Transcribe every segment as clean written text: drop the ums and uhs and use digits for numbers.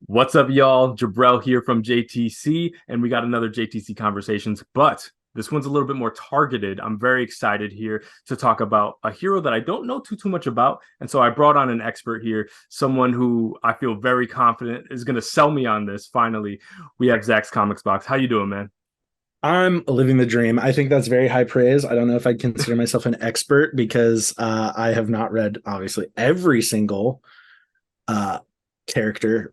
What's up, y'all? Jabrell here from JTC, and we got another JTC Conversations, but this one's a little bit more targeted. I'm very excited here to talk about a hero that I don't know too much about, and so I brought on an expert here, someone who I feel very confident is going to sell me on this. Finally, we have Zach's Comics Box. How you doing, man? I'm living the dream. I think that's very high praise. I don't know if I'd consider myself an expert because I have not read obviously every single uh, character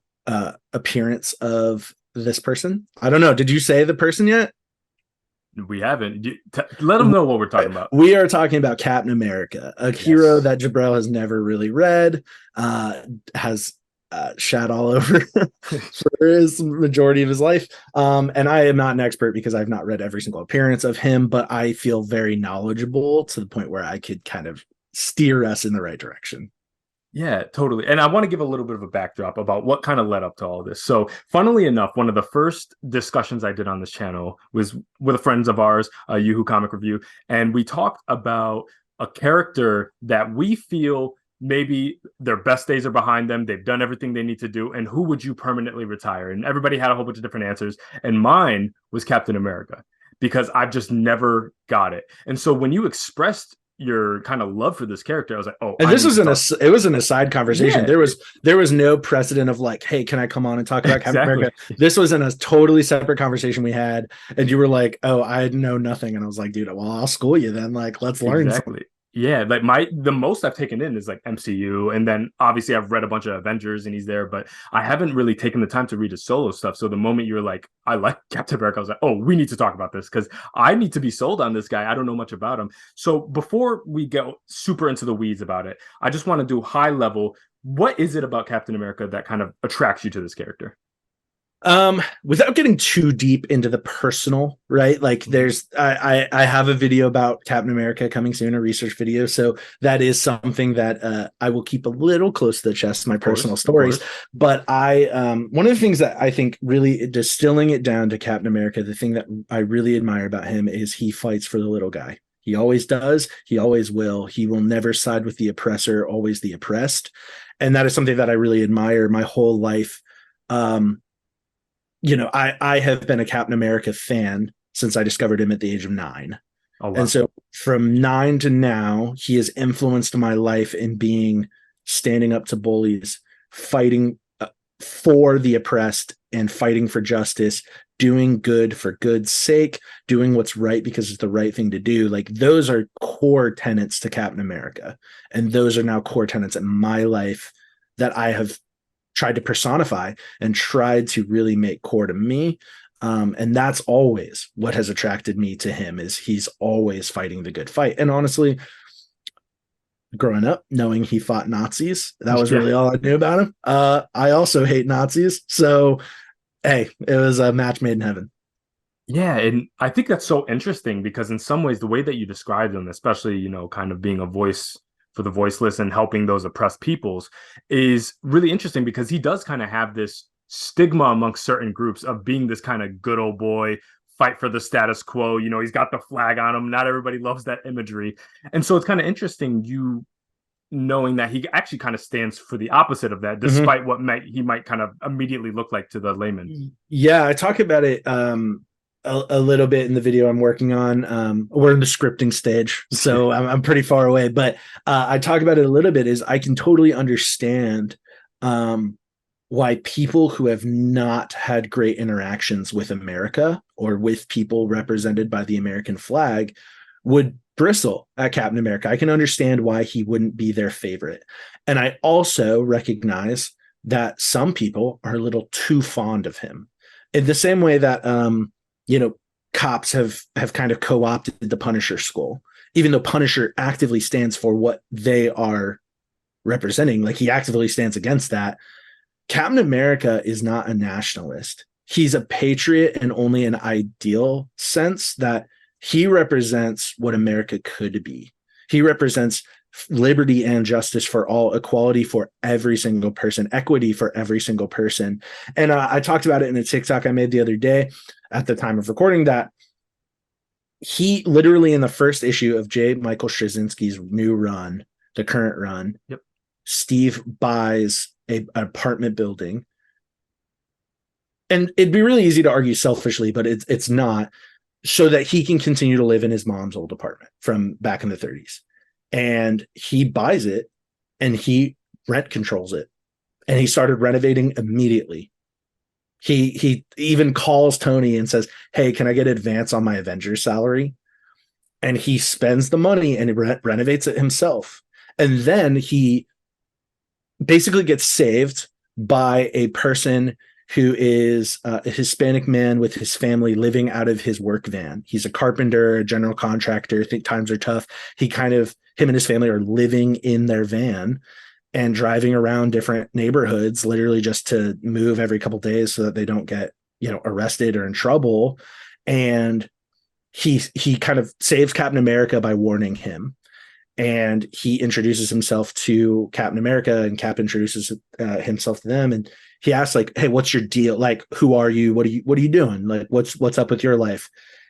appearance of this person. I don't know. Did you say the person yet? We haven't. Let them know what we're talking about. We are talking about Captain America, a hero Yes. that Jabrell has never really read, has shat all over for his majority of his life. And I am not an expert because I've not read every single appearance of him, but I feel very knowledgeable to the point where I could kind of steer us in the right direction. Yeah, totally. And I want to give a little bit of a backdrop about what kind of led up to all this. So, funnily enough, one of the first discussions I did on this channel was with a friends of ours, Yoohoo Comic Review, and we talked about a character that we feel maybe their best days are behind them. They've done everything they need to do, and who would you permanently retire? And everybody had a whole bunch of different answers, and mine was Captain America because I've just never got it. And so when you expressed your kind of love for this character, I was like, oh, And I this need was to talk. it was an aside conversation. Yeah, There was no precedent of like, hey, can I come on and talk about Captain exactly. America? This was in a totally separate conversation we had, and you were like, oh, I know nothing, and I was like, dude, well, I'll school you then. Like, let's learn something. Exactly. Yeah, like the most I've taken in is like MCU, and then obviously I've read a bunch of Avengers and he's there, but I haven't really taken the time to read his solo stuff. So the moment you were like, I like Captain America, I was like, oh, we need to talk about this because I need to be sold on this guy. I don't know much about him. So before we go super into the weeds about it, I just want to do high level. What is it about Captain America that kind of attracts you to this character? Without getting too deep into the personal, right? Like I have a video about Captain America coming soon, a research video. So that is something that I will keep a little close to the chest, my Of personal course, of stories. course. But one of the things that I think really distilling it down to Captain America, the thing that I really admire about him is he fights for the little guy. He always does. He always will. He will never side with the oppressor, always the oppressed. And that is something that I really admire my whole life. Um, I have been a Captain America fan since I discovered him at the age of 9. Oh And wow. so from 9 to now, he has influenced my life in being standing up to bullies, fighting for the oppressed and fighting for justice, doing good for good's sake, doing what's right because it's the right thing to do. Like those are core tenets to Captain America. And those are now core tenets in my life that I have tried to personify and tried to really make core to me. And that's always what has attracted me to him is he's always fighting the good fight. And honestly, growing up, knowing he fought Nazis, that was Yeah. really all I knew about him. I also hate Nazis. So, hey, it was a match made in heaven. Yeah, and I think that's so interesting because in some ways the way that you described him, especially, kind of being a voice for the voiceless and helping those oppressed peoples is really interesting because he does kind of have this stigma amongst certain groups of being this kind of good old boy, fight for the status quo. He's got the flag on him. Not everybody loves that imagery. And so it's kind of interesting you knowing that he actually kind of stands for the opposite of that, Mm-hmm. despite what he might kind of immediately look like to the layman. Yeah, I talk about it a little bit in the video I'm working on. We're in the scripting stage, so I'm pretty far away, but I talk about it a little bit. Is I can totally understand um, why people who have not had great interactions with America or with people represented by the American flag would bristle at Captain America. I can understand why he wouldn't be their favorite. And I also recognize that some people are a little too fond of him. In the same way that you know, cops have kind of co-opted the Punisher skull, even though Punisher actively stands for what they are representing, like he actively stands against that. Captain America is not a nationalist. He's a patriot in only an ideal sense that he represents what America could be. He represents liberty and justice for all, equality for every single person, equity for every single person. And I talked about it in a TikTok I made the other day at the time of recording that he literally in the first issue of J. Michael Straczynski's new run, the current run, Yep. Steve buys an apartment building and it'd be really easy to argue selfishly, but it's not, so that he can continue to live in his mom's old apartment from back in the 30s. And he buys it and he rent controls it. And he started renovating immediately. He even calls Tony and says, "Hey, can I get advance on my Avengers salary?" And he spends the money and renovates it himself. And then he basically gets saved by a person who is a Hispanic man with his family living out of his work van. He's a carpenter, a general contractor. I think times are tough. Him and his family are living in their van and driving around different neighborhoods, literally just to move every couple of days so that they don't get, arrested or in trouble. And he kind of saves Captain America by warning him. And he introduces himself to Captain America, and Cap introduces himself to them. And he asks, like, "Hey, what's your deal? Like, who are you? What are you doing? Like, what's up with your life?"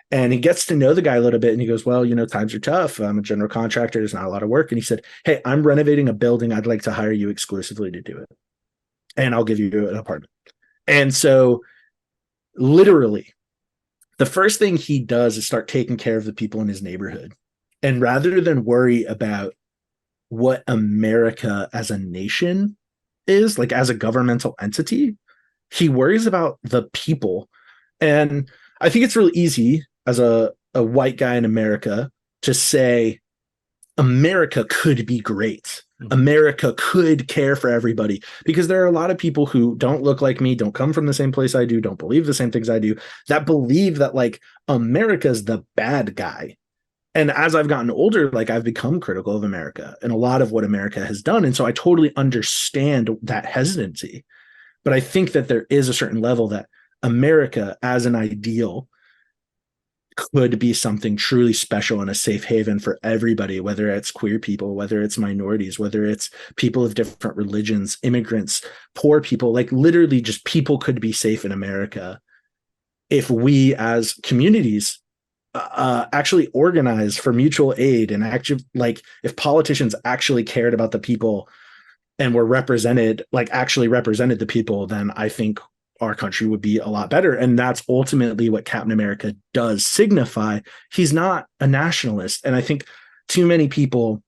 And he gets to know the guy a little bit, and he goes, "Well, times are tough. I'm a general contractor. There's not a lot of work." And he said, "Hey, I'm renovating a building. I'd like to hire you exclusively to do it, and I'll give you an apartment." And so, literally, the first thing he does is start taking care of the people in his neighborhood. And rather than worry about what America as a nation is, like as a governmental entity, he worries about the people. And I think it's really easy as a white guy in America to say, America could be great. America could care for everybody, because there are a lot of people who don't look like me, don't come from the same place I do, don't believe the same things I do, that believe that like America's the bad guy. And as I've gotten older, like I've become critical of America and a lot of what America has done. And so I totally understand that hesitancy. But I think that there is a certain level that America as an ideal could be something truly special and a safe haven for everybody, whether it's queer people, whether it's minorities, whether it's people of different religions, immigrants, poor people, like literally just people could be safe in America if we as communities actually organize for mutual aid, and actually, like, if politicians actually cared about the people and were represented, like actually represented the people, then I think our country would be a lot better. And that's ultimately what Captain America does signify. He's not a nationalist. And I think too many people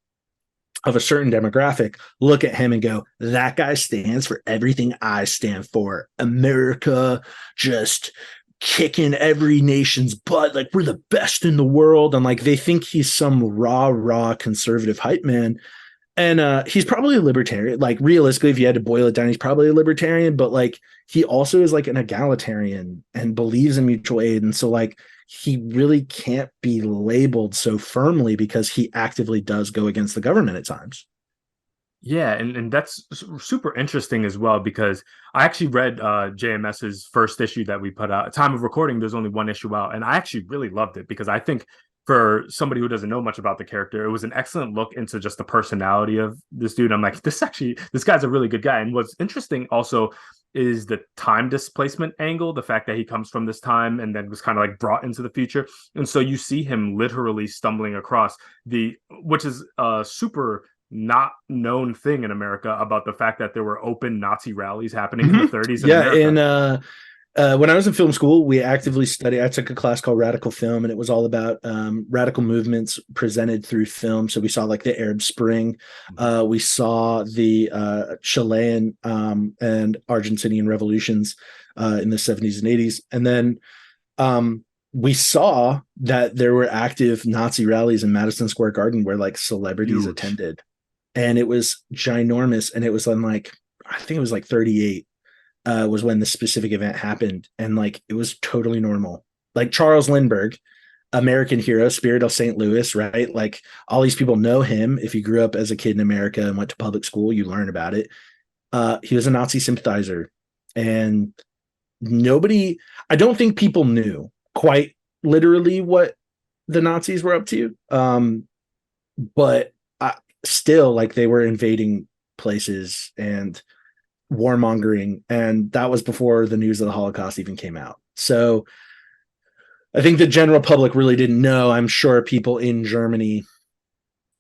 of a certain demographic look at him and go, that guy stands for everything I stand for. America just kicking every nation's butt, like we're the best in the world. And like they think he's some raw conservative hype man. And he's probably a libertarian. Like realistically, if you had to boil it down, he's probably a libertarian, but like he also is like an egalitarian and believes in mutual aid. And so like he really can't be labeled so firmly because he actively does go against the government at times. Yeah, and that's super interesting as well, because I actually read JMS's first issue that we put out. At time of recording, there's only one issue out, and I actually really loved it, because I think for somebody who doesn't know much about the character, it was an excellent look into just the personality of this dude. I'm like, this guy's a really good guy. And what's interesting also is the time displacement angle, the fact that he comes from this time and then was kind of like brought into the future. And so you see him literally stumbling across which is a super not known thing in America, about the fact that there were open Nazi rallies happening in the 30s in America. And when I was in film school, we actively studied. I took a class called Radical Film, and it was all about radical movements presented through film. So we saw like the Arab Spring, we saw the Chilean and Argentinian revolutions in the 70s and 80s, and then we saw that there were active Nazi rallies in Madison Square Garden where like celebrities attended, and it was ginormous. And it was on like, I think it was like 38. Was when the specific event happened, and like it was totally normal. Like Charles Lindbergh, American hero, Spirit of St. Louis, right? Like all these people know him. If you grew up as a kid in America and went to public school, you learn about it. He was a Nazi sympathizer, and I don't think people knew quite literally what the Nazis were up to. But still, like they were invading places and warmongering, and that was before the news of the Holocaust even came out. So I think the general public really didn't know. I'm sure people in Germany,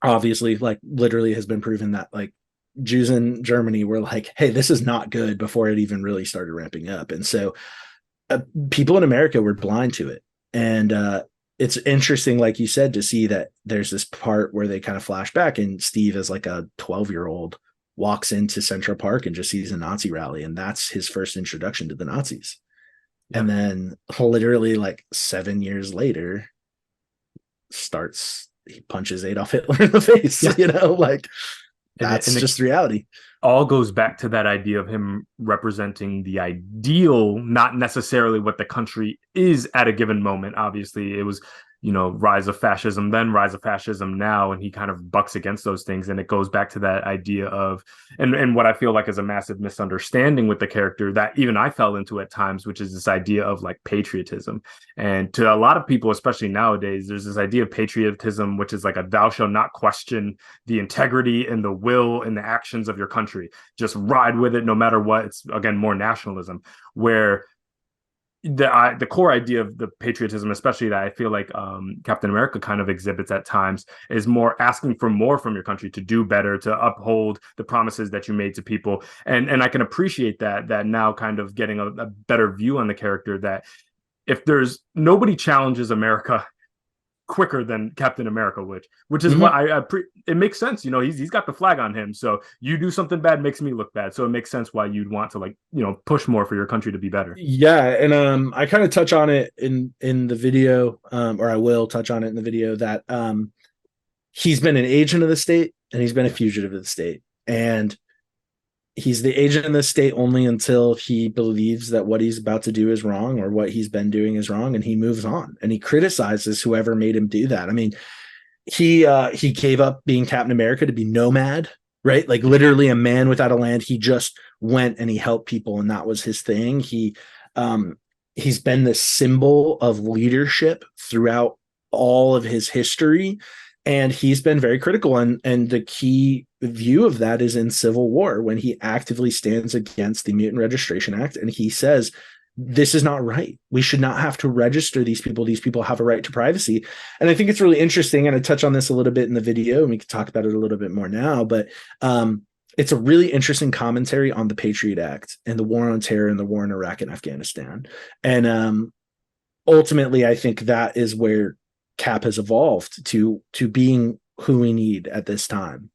obviously, like literally has been proven that like Jews in Germany were like, hey, this is not good, before it even really started ramping up. And so people in America were blind to it. And it's interesting, like you said, to see that there's this part where they kind of flash back, and Steve, as like a 12-year-old, walks into Central Park and just sees a Nazi rally, and that's his first introduction to the Nazis. Yeah. And then literally like 7 years later, he punches Adolf Hitler in the face. Yeah. Like that's and just reality. All goes back to that idea of him representing the ideal, not necessarily what the country is at a given moment. Obviously, it was, rise of fascism then, rise of fascism now, and he kind of bucks against those things. And it goes back to that idea of, and what I feel like is a massive misunderstanding with the character that even I fell into at times, which is this idea of like patriotism. And to a lot of people, especially nowadays, there's this idea of patriotism, which is like a thou shalt not question the integrity and the will and the actions of your country. Just ride with it no matter what. It's, again, more nationalism, where the core idea of the patriotism, especially that I feel like Captain America kind of exhibits at times, is more asking for more from your country, to do better, to uphold the promises that you made to people. And I can appreciate that now, kind of getting a better view on the character, that if there's nobody challenges America quicker than Captain America, which is what it makes sense. He's got the flag on him, so you do something bad makes me look bad, so it makes sense why you'd want to push more for your country to be better. Yeah, and I kind of touch on it in the video, or I will touch on it in the video, that he's been an agent of the state and he's been a fugitive of the state, and he's the agent of the state only until he believes that what he's about to do is wrong, or what he's been doing is wrong, and he moves on and he criticizes whoever made him do that. I mean, he gave up being Captain America to be Nomad, right? Like literally a man without a land. He just went and he helped people, and that was his thing. He's been this symbol of leadership throughout all of his history, and he's been very critical. And the key view of that is in Civil War, when he actively stands against the Mutant Registration Act, and he says, this is not right. We should not have to register these people. These people have a right to privacy. And I think it's really interesting, and I touch on this a little bit in the video, and we can talk about it a little bit more now, but it's a really interesting commentary on the Patriot Act and the war on terror and the war in Iraq and Afghanistan. And ultimately, I think that is where Cap has evolved to being who we need at this time.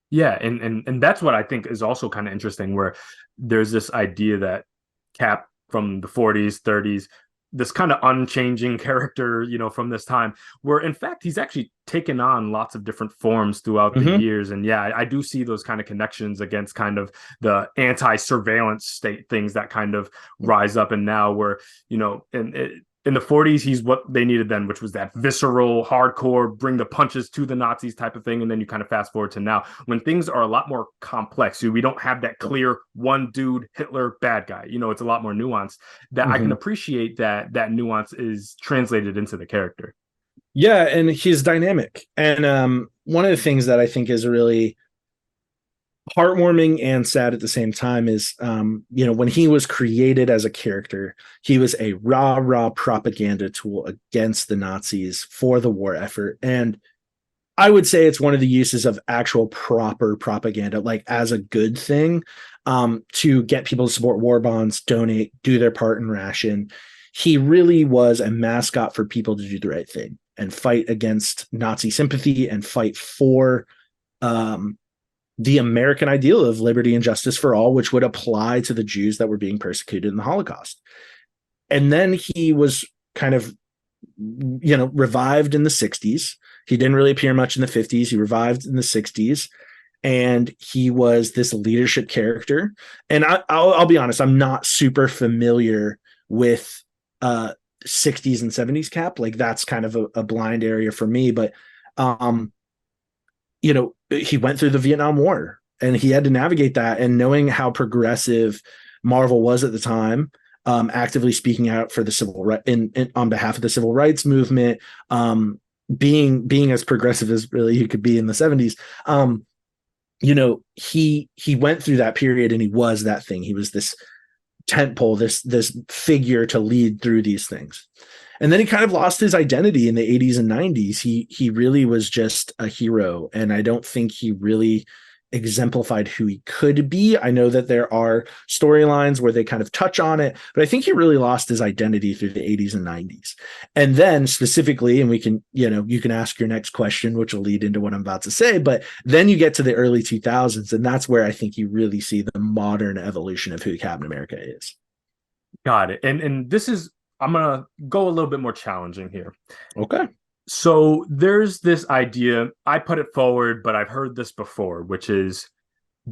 Yeah, and that's what I think is also kind of interesting, where there's this idea that Cap from the 40s, 30s, this kind of unchanging character, from this time, where in fact he's actually taken on lots of different forms throughout the years. And yeah, I do see those kind of connections against kind of the anti-surveillance state things that kind of rise up. And now where, in the 40s, he's what they needed then, which was that visceral, hardcore, bring the punches to the Nazis type of thing. And then you kind of fast forward to now, when things are a lot more complex. We don't have that clear one dude, Hitler, bad guy. It's a lot more nuanced. That I can appreciate that nuance is translated into the character. Yeah, and he's dynamic. And one of the things that I think is really heartwarming and sad at the same time is, when he was created as a character, he was a raw propaganda tool against the Nazis for the war effort. And I would say it's one of the uses of actual proper propaganda, like as a good thing, to get people to support war bonds, donate, do their part in ration. He really was a mascot for people to do the right thing and fight against Nazi sympathy and fight for the American ideal of liberty and justice for all, which would apply to the Jews that were being persecuted in the Holocaust. And then he was kind of, revived in the 60s. He didn't really appear much in the 50s. He revived in the 60s, and he was this leadership character. And I'll be honest, I'm not super familiar with 60s and 70s Cap. Like that's kind of a blind area for me, but he went through the Vietnam War and he had to navigate that. And knowing how progressive Marvel was at the time, actively speaking out for the civil right on behalf of the civil rights movement, being as progressive as really he could be in the 70s. He went through that period and he was that thing. He was this tentpole, this figure to lead through these things. And then he kind of lost his identity in the 80s and 90s. He really was just a hero. And I don't think he really exemplified who he could be. I know that there are storylines where they kind of touch on it, but I think he really lost his identity through the 80s and 90s. And then specifically, and we can, you can ask your next question, which will lead into what I'm about to say, but then you get to the early 2000s, and that's where I think you really see the modern evolution of who Captain America is. Got it. And this is, I'm gonna go a little bit more challenging here. Okay. So there's this idea, I put it forward, but I've heard this before, which is,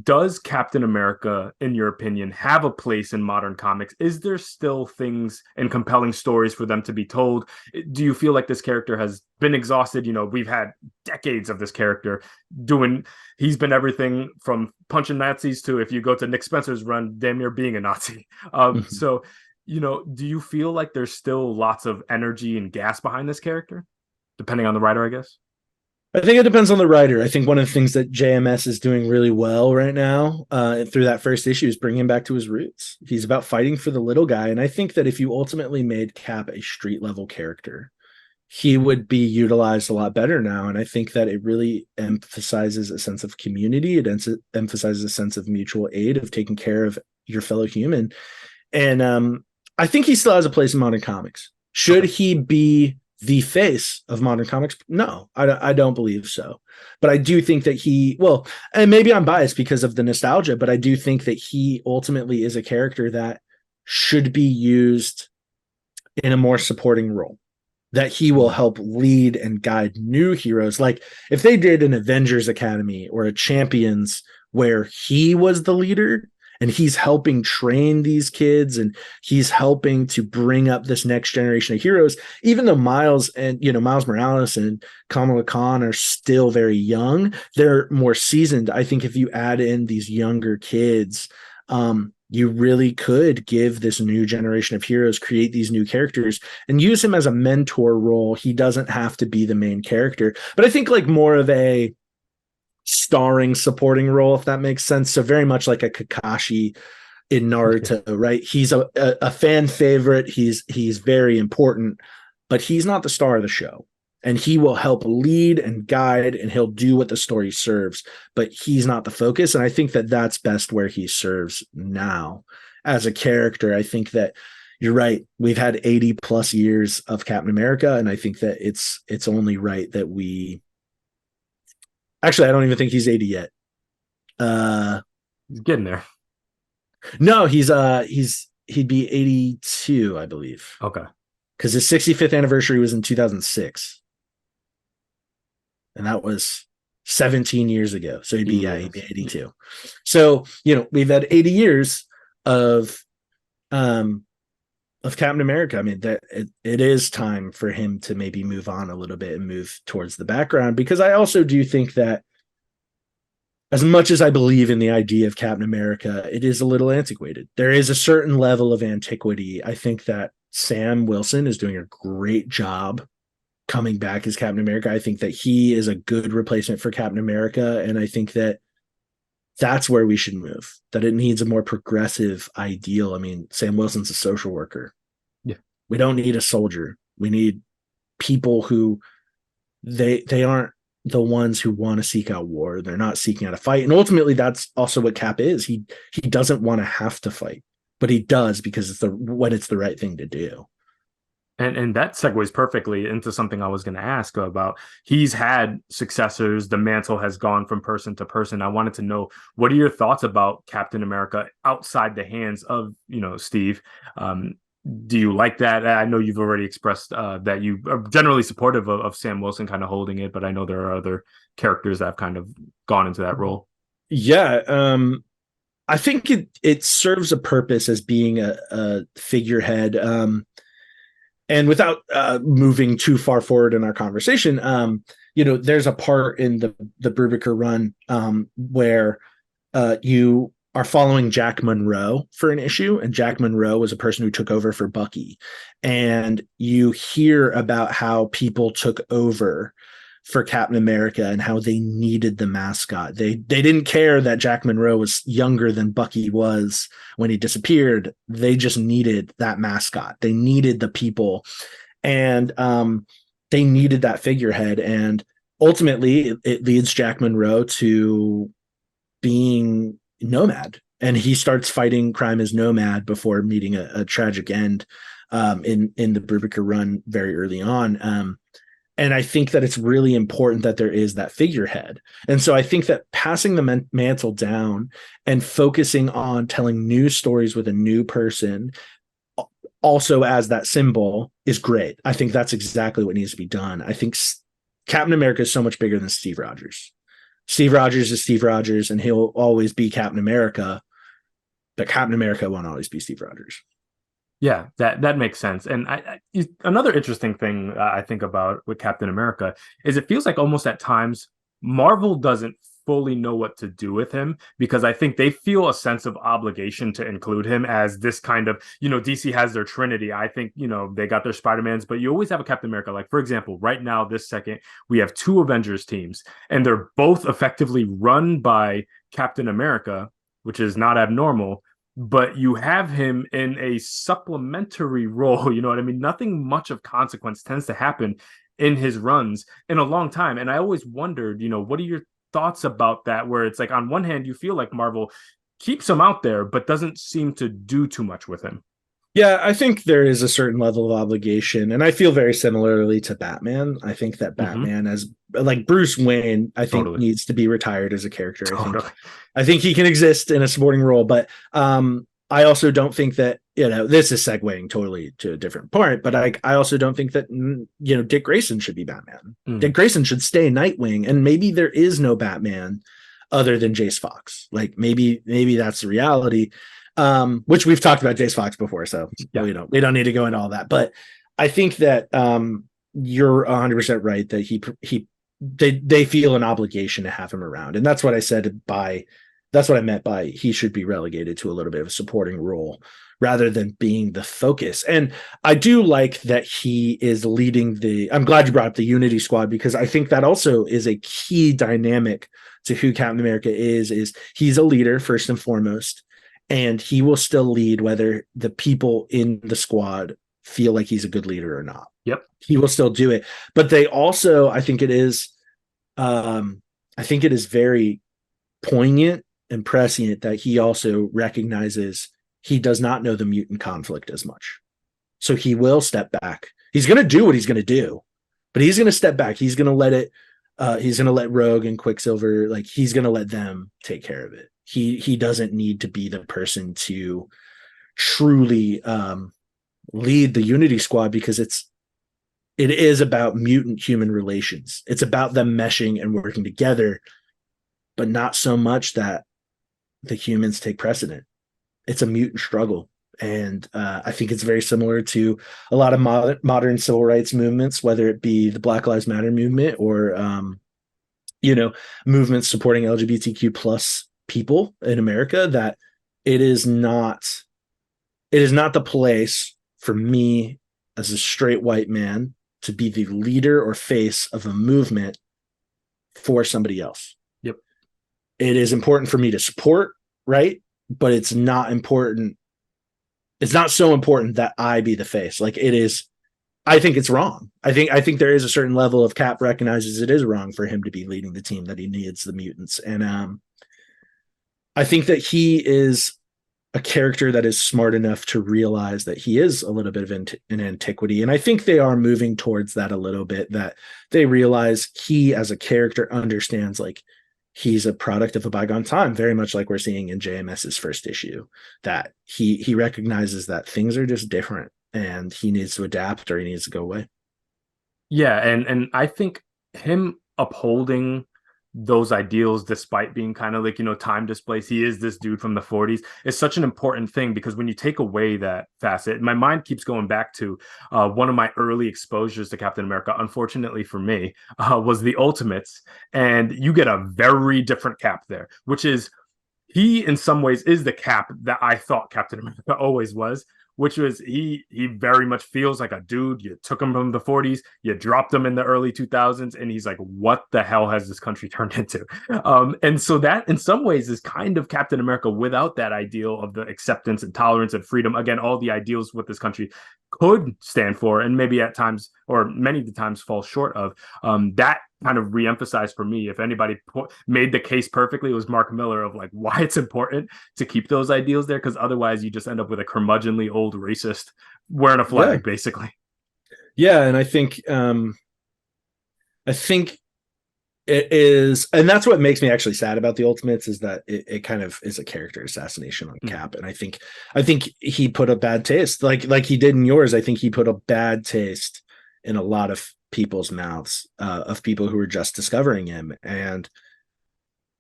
does Captain America, in your opinion, have a place in modern comics? Is there still things and compelling stories for them to be told? Do you feel like this character has been exhausted? We've had decades of this character he's been everything from punching Nazis to, if you go to Nick Spencer's run, damn near being a Nazi. So, do you feel like there's still lots of energy and gas behind this character? Depending on the writer, I guess. I think it depends on the writer. I think one of the things that JMS is doing really well right now through that first issue is bringing him back to his roots. He's about fighting for the little guy. And I think that if you ultimately made Cap a street level character, he would be utilized a lot better now. And I think that it really emphasizes a sense of community. It emphasizes a sense of mutual aid, of taking care of your fellow human. And I think he still has a place in modern comics. Should he be the face of modern comics? No, I don't believe so. But I do think that and maybe I'm biased because of the nostalgia, but I do think that he ultimately is a character that should be used in a more supporting role, that he will help lead and guide new heroes. Like if they did an Avengers Academy or a Champions where he was the leader, and he's helping train these kids, and he's helping to bring up this next generation of heroes, even though Miles Morales and Kamala Khan are still very young, they're more seasoned. I think if you add in these younger kids, you really could give this new generation of heroes, create these new characters, and use him as a mentor role. He doesn't have to be the main character, but I think like more of a starring supporting role, if that makes sense. So very much like a Kakashi in Naruto, right? He's a fan favorite. He's very important, but he's not the star of the show. And he will help lead and guide, and he'll do what the story serves, but he's not the focus. And I think that that's best where he serves now as a character. I think that you're right. We've had 80 plus years of Captain America, and I think that it's only right that we. Actually, I don't even think he's 80 yet. He's getting there. No, he'd be 82, I believe. Okay. Because his 65th anniversary was in 2006. And that was 17 years ago. So he'd be 82. So, we've had 80 years of Captain America. I mean, that it is time for him to maybe move on a little bit and move towards the background, because I also do think that as much as I believe in the idea of Captain America, it is a little antiquated. There is a certain level of antiquity. I think that Sam Wilson is doing a great job coming back as Captain America. I think that he is a good replacement for Captain America. And I think that that's where we should move, that it needs a more progressive ideal. I mean, Sam Wilson's a social worker. Yeah. We don't need a soldier. We need people who they aren't the ones who want to seek out war. They're not seeking out a fight. And ultimately that's also what Cap is. He doesn't want to have to fight, but he does because when it's the right thing to do. And that segues perfectly into something I was going to ask about. He's had successors. The mantle has gone from person to person. I wanted to know, what are your thoughts about Captain America outside the hands of, Steve? Do you like that? I know you've already expressed that you are generally supportive of Sam Wilson kind of holding it, but I know there are other characters that have kind of gone into that role. Yeah. I think it serves a purpose as being a figurehead. And without moving too far forward in our conversation, there's a part in the Brubaker run where you are following Jack Monroe for an issue, and Jack Monroe was a person who took over for Bucky, and you hear about how people took over for Captain America and how they needed the mascot. They didn't care that Jack Monroe was younger than Bucky was when he disappeared. They just needed that mascot. They needed the people, and they needed that figurehead. And ultimately, it leads Jack Monroe to being nomad, and he starts fighting crime as nomad before meeting a tragic end in the Brubaker run very early on. And I think that it's really important that there is that figurehead. And so I think that passing the mantle down and focusing on telling new stories with a new person also as that symbol is great. I think that's exactly what needs to be done. I think Captain America is so much bigger than Steve Rogers. Steve Rogers is Steve Rogers, and he'll always be Captain America, but Captain America won't always be Steve Rogers. Yeah, that makes sense. And another interesting thing I think about with Captain America is it feels like almost at times Marvel doesn't fully know what to do with him, because I think they feel a sense of obligation to include him as this kind of, DC has their Trinity. I think, they got their Spider-Mans, but you always have a Captain America. Like, for example, right now, this second, we have two Avengers teams, and they're both effectively run by Captain America, which is not abnormal. But you have him in a supplementary role. You know what I mean? Nothing much of consequence tends to happen in his runs in a long time. And I always wondered, what are your thoughts about that? Where it's like, on one hand, you feel like Marvel keeps him out there, but doesn't seem to do too much with him. Yeah, I think there is a certain level of obligation, and I feel very similarly to Batman. I think that Batman, as like Bruce Wayne, I think needs to be retired as a character. I think he can exist in a supporting role, but I also don't think that this is segueing totally to a different point. But I also don't think that Dick Grayson should be Batman. Dick Grayson should stay Nightwing, and maybe there is no Batman other than Jace Fox. Like maybe that's the reality. Which we've talked about Jace Fox before, so we don't need to go into all that. But I think that you're 100% right that they feel an obligation to have him around, and that's what I meant by he should be relegated to a little bit of a supporting role rather than being the focus. And I do like that he is leading I'm glad you brought up the Unity Squad, because I think that also is a key dynamic to who Captain America is he's a leader first and foremost. And he will still lead whether the people in the squad feel like he's a good leader or not. Yep. He will still do it. But they also, I think it is very poignant and prescient that he also recognizes he does not know the mutant conflict as much. So he will step back. He's going to do what he's going to do, but he's going to step back. He's going to let it, he's going to let Rogue and Quicksilver, like he's going to let them take care of it. He doesn't need to be the person to truly lead the Unity Squad, because it is about mutant human relations. It's about them meshing and working together, but not so much that the humans take precedent. It's a mutant struggle. And I think it's very similar to a lot of modern civil rights movements, whether it be the Black Lives Matter movement or, movements supporting LGBTQ plus people in America, that it is not the place for me as a straight white man to be the leader or face of a movement for somebody else. Yep. It is important for me to support, right? But it's not important. It's not so important that I be the face. Like it is, I think it's wrong. I think there is a certain level of Cap recognizes it is wrong for him to be leading the team, that he needs the mutants. And I think that he is a character that is smart enough to realize that he is a little bit of an antiquity. And I think they are moving towards that a little bit, that they realize he as a character understands like he's a product of a bygone time, very much like we're seeing in JMS's first issue, that he recognizes that things are just different and he needs to adapt or he needs to go away. Yeah. And I think him upholding those ideals, despite being kind of like, time displaced, he is this dude from the 40s, is such an important thing, because when you take away that facet, my mind keeps going back to one of my early exposures to Captain America, unfortunately for me, was the Ultimates. And you get a very different Cap there, which is, he in some ways is the Cap that I thought Captain America always was, which was he very much feels like a dude. You took him from the 40s, you dropped him in the early 2000s, and he's like, what the hell has this country turned into? And so that in some ways is kind of Captain America without that ideal of the acceptance and tolerance and freedom. Again, all the ideals what this country could stand for, and maybe at times or many of the times fall short of. That kind of reemphasized for me, if anybody made the case perfectly, it was Mark Miller of like why it's important to keep those ideals there, because otherwise you just end up with a curmudgeonly old racist wearing a flag, basically. Yeah, and I think it is, and that's what makes me actually sad about the Ultimates, is that it kind of is a character assassination on Cap. And I think he put a bad taste, like he did in yours. I think he put a bad taste in a lot of people's mouths, of people who were just discovering him. And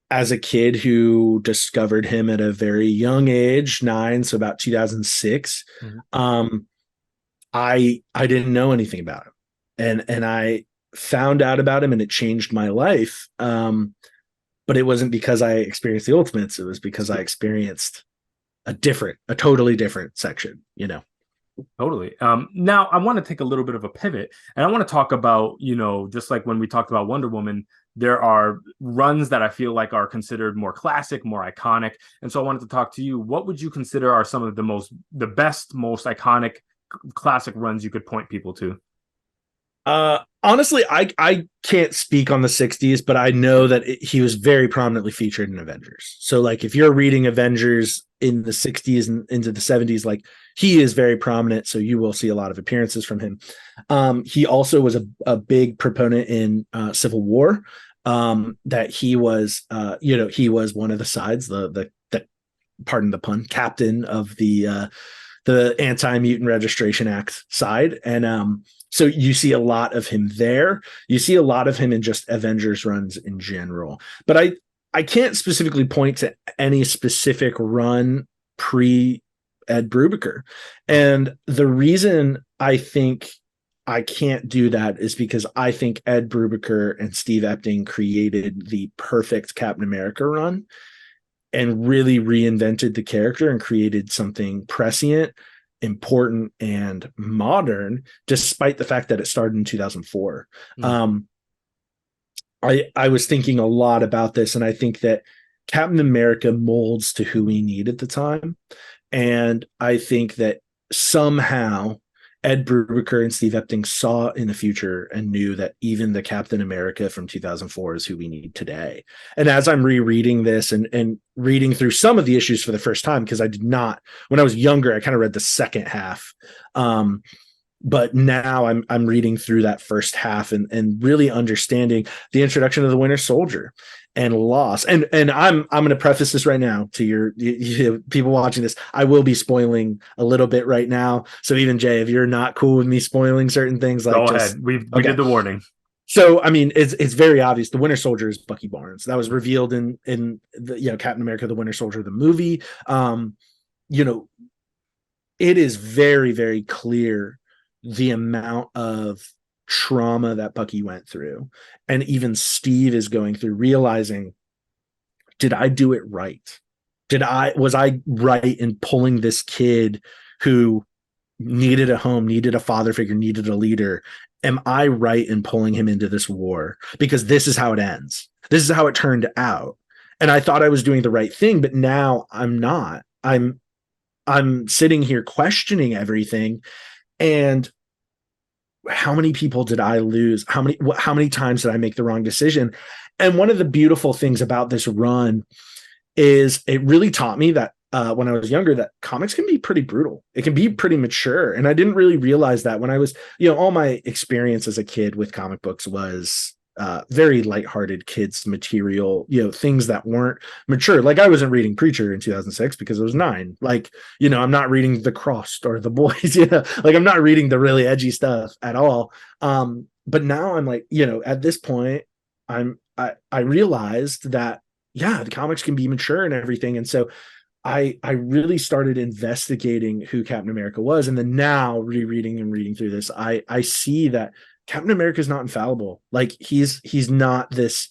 as a kid who discovered him at a very young age, 9, so about 2006, I didn't know anything about him, and I found out about him, and it changed my life. But it wasn't because I experienced the Ultimates; it was because I experienced a totally different section. You know. Totally. Now I want to take a little bit of a pivot, and I want to talk about, just like when we talked about Wonder Woman, there are runs that I feel like are considered more classic, more iconic. And so I wanted to talk to you. What would you consider are some of the best, most iconic classic runs you could point people to? Honestly, I can't speak on the 60s, but I know that he was very prominently featured in Avengers. So like if you're reading Avengers in the 60s and into the 70s, like he is very prominent. So you will see a lot of appearances from him. He also was a big proponent in Civil War. That he was, he was one of the sides, the pardon the pun, captain of the Anti-Mutant Registration Act side. And so you see a lot of him there. You see a lot of him in just Avengers runs in general. But I can't specifically point to any specific run pre Ed Brubaker. And the reason I think I can't do that is because I think Ed Brubaker and Steve Epting created the perfect Captain America run and really reinvented the character and created something prescient, important, and modern, despite the fact that it started in 2004. I was thinking a lot about this, and I think that Captain America molds to who we need at the time. And I think that somehow Ed Brubaker and Steve Epting saw in the future and knew that even the Captain America from 2004 is who we need today. And as I'm rereading this and reading through some of the issues for the first time, because I did not, when I was younger, I kind of read the second half. But now I'm reading through that first half and really understanding the introduction of the Winter Soldier and loss. And I'm going to preface this right now to your people watching this. I will be spoiling a little bit right now. So even Jay, if you're not cool with me spoiling certain things, like go ahead. We did the warning. So I mean, it's very obvious. The Winter Soldier is Bucky Barnes. That was revealed in the Captain America: The Winter Soldier, the movie. It is very, very clear the amount of trauma that Bucky went through, and even Steve is going through, realizing, did I do it right? Was I right in pulling this kid who needed a home, needed a father figure, needed a leader? Am I right in pulling him into this war? Because this is how it ends. This is how it turned out. And I thought I was doing the right thing, but now I'm not. I'm sitting here questioning everything. And how many people did I lose? How many times did I make the wrong decision? And one of the beautiful things about this run is it really taught me that when I was younger, that comics can be pretty brutal. It can be pretty mature. And I didn't really realize that when I was, all my experience as a kid with comic books was very lighthearted kids material, things that weren't mature. Like I wasn't reading Preacher in 2006 because I was 9. Like, I'm not reading The Crossed or The Boys, like I'm not reading the really edgy stuff at all. But now I'm like, at this point, I realized that, yeah, the comics can be mature and everything. And so I really started investigating who Captain America was. And then now rereading and reading through this, I see that Captain America is not infallible. Like he's not this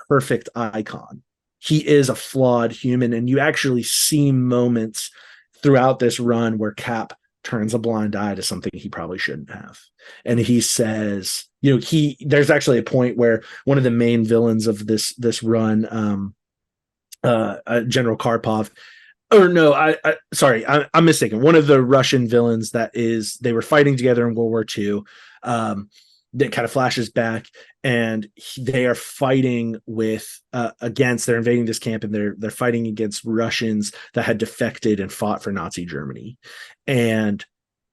perfect icon. He is a flawed human, and you actually see moments throughout this run where Cap turns a blind eye to something he probably shouldn't have. And he says, there's actually a point where one of the main villains of this run, General Karpov, or no, I'm mistaken. One of the Russian villains they were fighting together in World War II. That kind of flashes back, and they are fighting they're invading this camp, and they're fighting against Russians that had defected and fought for Nazi Germany. And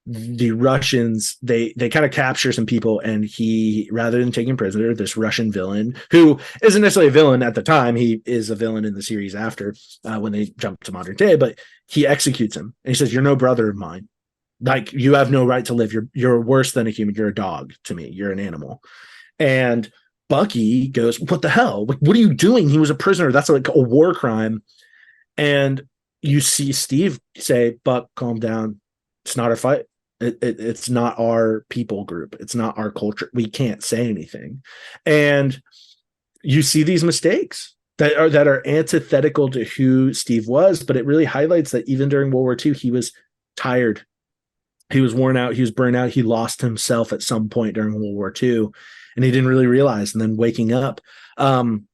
the Russians, they kind of capture some people, and he, rather than taking prisoner this Russian villain, who isn't necessarily a villain at the time, he is a villain in the series after, when they jump to modern day, but he executes him, and he says, "You're no brother of mine. Like, you have no right to live. You're worse than a human. You're a dog to me. You're an animal." And Bucky goes, "What the hell? What are you doing? He was a prisoner. That's like a war crime." And you see Steve say, "Buck, calm down. It's not our fight. It's not our people group. It's not our culture. We can't say anything." And you see these mistakes that are antithetical to who Steve was, but it really highlights that even during World War II, he was tired. He was worn out. He was burnt out. He lost himself at some point during World War II, and he didn't really realize. And then waking up,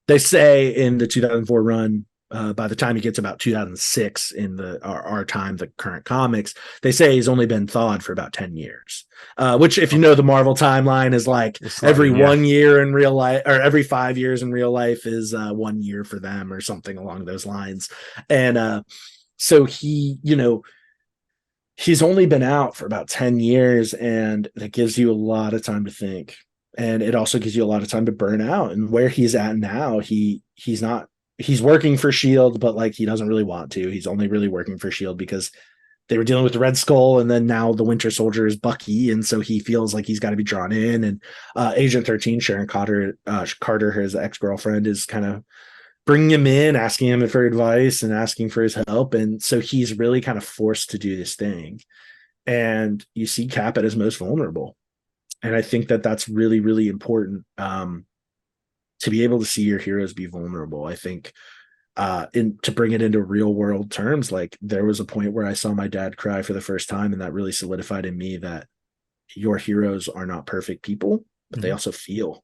they say in the 2004 run, by the time he gets about 2006 in our time, the current comics, they say he's only been thawed for about 10 years, which, if you know the Marvel timeline, is like every 1 year in real life, or every 5 years in real life is 1 year for them, or something along those lines. And so he's only been out for about 10 years, and that gives you a lot of time to think. And it also gives you a lot of time to burn out. And where he's at now, he's working for Shield, but like, he doesn't really want to. He's only really working for Shield because they were dealing with the Red Skull, and then now the Winter Soldier is Bucky, and so he feels like he's got to be drawn in. And Agent 13, Sharon Carter, his ex-girlfriend, is kind of bringing him in, asking him for advice and asking for his help. And so he's really kind of forced to do this thing. And you see Cap at his most vulnerable. And I think that that's really, really important, to be able to see your heroes be vulnerable. I think to bring it into real world terms, like, there was a point where I saw my dad cry for the first time, and that really solidified in me that your heroes are not perfect people, but they also feel.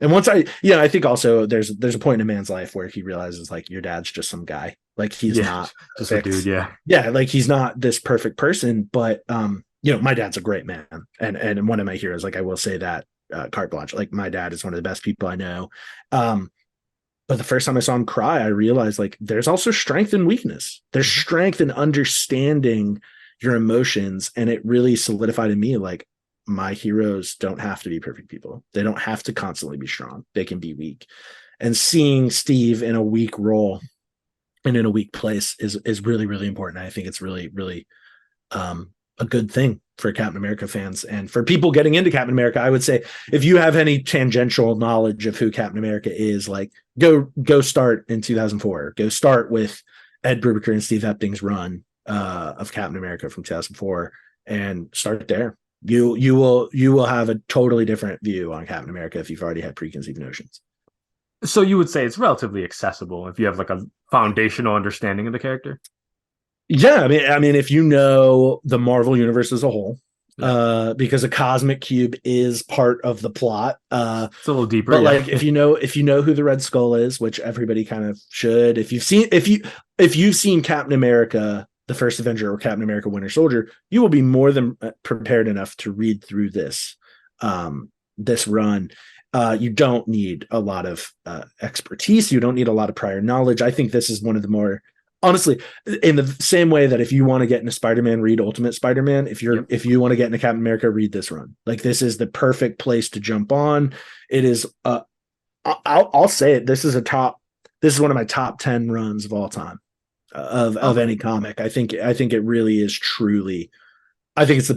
And once I think also there's a point in a man's life where he realizes, like, your dad's just some guy. Like, he's not just a dude. Yeah. Like, he's not this perfect person, but my dad's a great man, and one of my heroes. Like, I will say that, carte blanche, like, my dad is one of the best people I know. But the first time I saw him cry, I realized, like, there's also strength and weakness. There's strength in understanding your emotions. And it really solidified in me, like, my heroes don't have to be perfect people. They don't have to constantly be strong. They can be weak. And seeing Steve in a weak role and in a weak place is really, really important. I think it's really, really a good thing for Captain America fans. And for people getting into Captain America, I would say, if you have any tangential knowledge of who Captain America is, like, go start in 2004. Go start with Ed Brubaker and Steve Epting's run of Captain America from 2004, and start there. You will have a totally different view on Captain America if you've already had preconceived notions. So you would say it's relatively accessible if you have, like, a foundational understanding of the character? Yeah, I mean, if you know the Marvel universe as a whole, because a cosmic cube is part of the plot. It's a little deeper, but like, if you know who the Red Skull is, which everybody kind of should, if you've seen Captain America, the First Avenger, or Captain America Winter Soldier, you will be more than prepared enough to read through this run. You don't need a lot of expertise. You don't need a lot of prior knowledge. I think this is one of the more, honestly, in the same way that if you want to get into Spider-Man, read Ultimate Spider-Man. If you want to get into Captain America, read this run. Like, this is the perfect place to jump on. It is. I'll say it. This is one of my top 10 runs of all time. Of any comic. I think it really is truly, I think it's the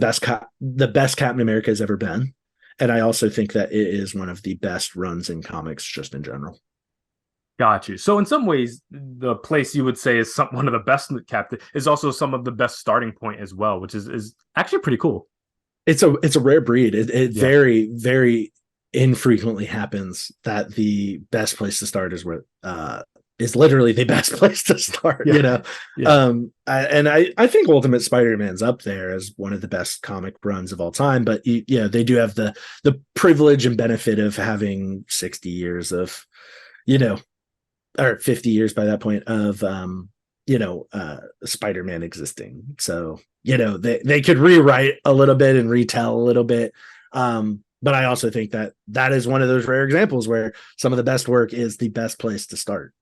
best Captain America has ever been. And I also think that it is one of the best runs in comics just in general. Got you. So in some ways, the place you would say is one of the best Captain is also some of the best starting point as well, which is actually pretty cool. It's a rare breed. It very, very infrequently happens that the best place to start is where is literally the best place to start, Yeah. you know. Yeah. I think Ultimate Spider-Man's up there as one of the best comic runs of all time, but yeah, they do have the privilege and benefit of having 60 years of, you know, or 50 years by that point of Spider-Man existing. So, they could rewrite a little bit and retell a little bit. But I also think that that is one of those rare examples where some of the best work is the best place to start.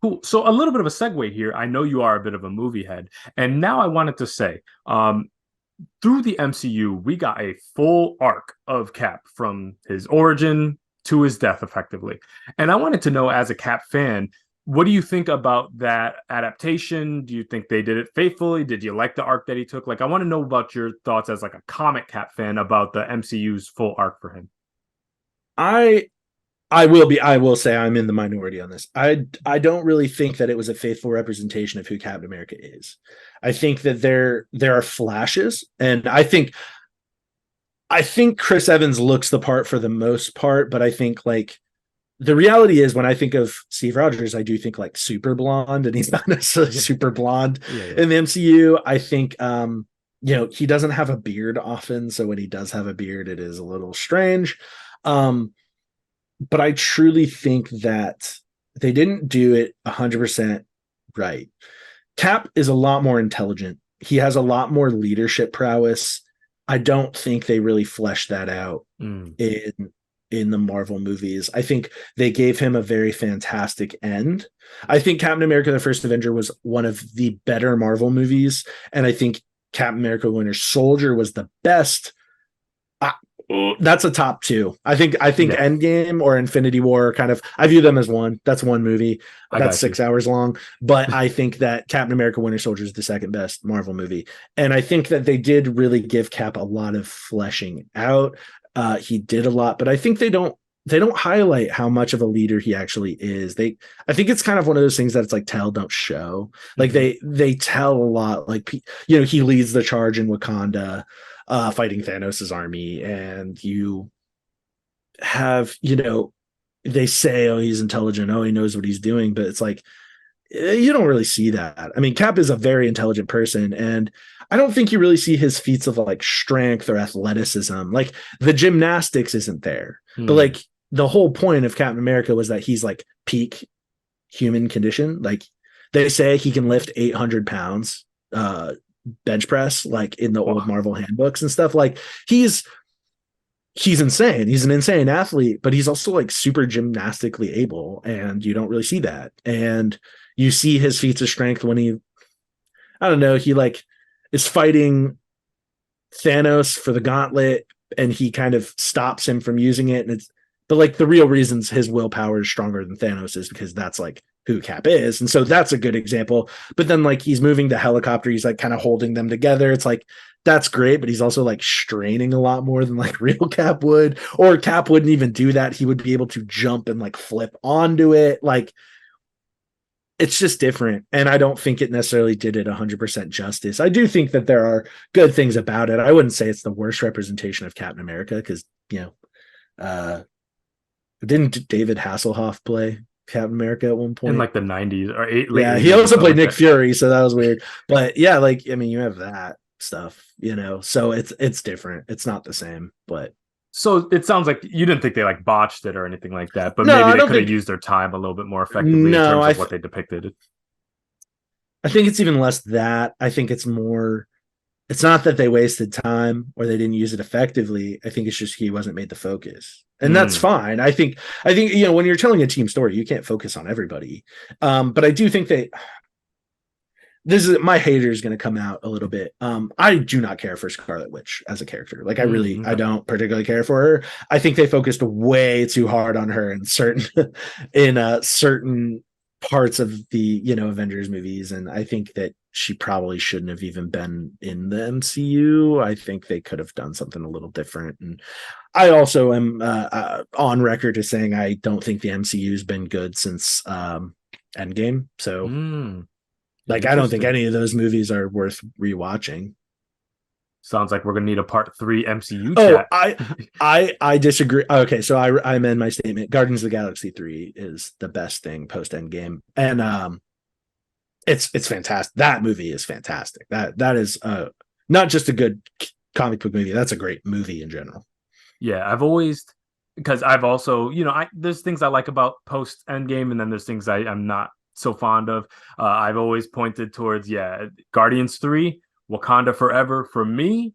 Cool. So a little bit of a segue here. I know you are a bit of a movie head, and now I wanted to say, through the MCU, we got a full arc of Cap from his origin to his death, effectively. And I wanted to know, as a Cap fan, what do you think about that adaptation? Do you think they did it faithfully? Did you like the arc that he took? Like, I want to know about your thoughts as like a comic Cap fan about the MCU's full arc for him. I I will say I'm in the minority on this. I don't really think that it was a faithful representation of who Captain America is. I think that there are flashes, and I think Chris Evans looks the part for the most part, but I think like the reality is when I think of Steve Rogers, I do think like super blonde, and he's not necessarily super blonde Yeah, yeah. in the MCU. I think he doesn't have a beard often, so when he does have a beard, it is a little strange. Um, but I truly think that they didn't do it 100% right. Cap is a lot more intelligent. He has a lot more leadership prowess. I don't think they really fleshed that out Mm. in the Marvel movies. I think they gave him a very fantastic end. I think Captain America the First Avenger was one of the better Marvel movies, and I think Captain America Winter Soldier was the best. That's a top two. I think Yeah, Endgame or Infinity War kind of, I view them as one. That's one movie. I That's got you. 6 hours long. But I think that Captain America Winter Soldier is the second best Marvel movie. And I think that they did really give Cap a lot of fleshing out. He did a lot, but I think they don't highlight how much of a leader he actually is. I think it's kind of one of those things that it's like tell, don't show. Like Mhm. they tell a lot. Like he leads the charge in Wakanda, fighting Thanos' army, and you have, they say, oh, he's intelligent, oh, he knows what he's doing, but it's like you don't really see that. I mean, Cap is a very intelligent person, and I don't think you really see his feats of like strength or athleticism. Like the gymnastics isn't there, but Mm. like the whole point of Captain America was that he's like peak human condition. Like they say he can lift 800 pounds, bench press, like in the old Wow. Marvel handbooks and stuff. Like he's he's insane. He's an insane athlete, but he's also like super gymnastically able, and you don't really see that. And you see his feats of strength when I don't know, he like is fighting Thanos for the gauntlet, and he kind of stops him from using it. And but like the real reasons his willpower is stronger than Thanos is because that's like who Cap is. And so that's a good example. But then like he's moving the helicopter, he's like kind of holding them together. It's like that's great, but he's also like straining a lot more than like real Cap would, or Cap wouldn't even do that. He would be able to jump and like flip onto it. Like it's just different. And I don't think it necessarily did it 100% justice. I do think that there are good things about it. I wouldn't say it's the worst representation of Captain America because, uh, didn't David Hasselhoff play Captain America at one In point? like the 90s or late Yeah, he 80s or also something played like Nick that. Fury, so that was weird. But yeah, like I mean, you have that stuff, so it's different. It's not the same, but So it sounds like you didn't think they like botched it or anything like that, but no, maybe I they don't could have think. used their time a little bit more effectively in No, terms of what they depicted. I think it's even less that. I think it's more. It's not that they wasted time or they didn't use it effectively. I think it's just he wasn't made the focus. And that's Mm. fine. I think when you're telling a team story, you can't focus on everybody. But I do think that this is my hater is going to come out a little bit. I do not care for Scarlet Witch as a character. Like Mm, I okay. don't particularly care for her. I think they focused way too hard on her in certain certain parts of the Avengers movies, and I think that she probably shouldn't have even been in the MCU. I think they could have done something a little different. And I also am on record as saying I don't think the MCU's been good since Endgame. So Mm, like, I don't think interesting. any of those movies are worth rewatching. Sounds like we're gonna need a part 3 MCU Oh, chat. I disagree. Okay, so I amend my statement. Guardians of the Galaxy 3 is the best thing post Endgame, and it's fantastic. That movie is fantastic. That is not just a good comic book movie. That's a great movie in general. Yeah, I've always because I've also, there's things I like about post Endgame, and then there's things I'm not so fond of. I've always pointed towards, Guardians 3, Wakanda Forever. For me,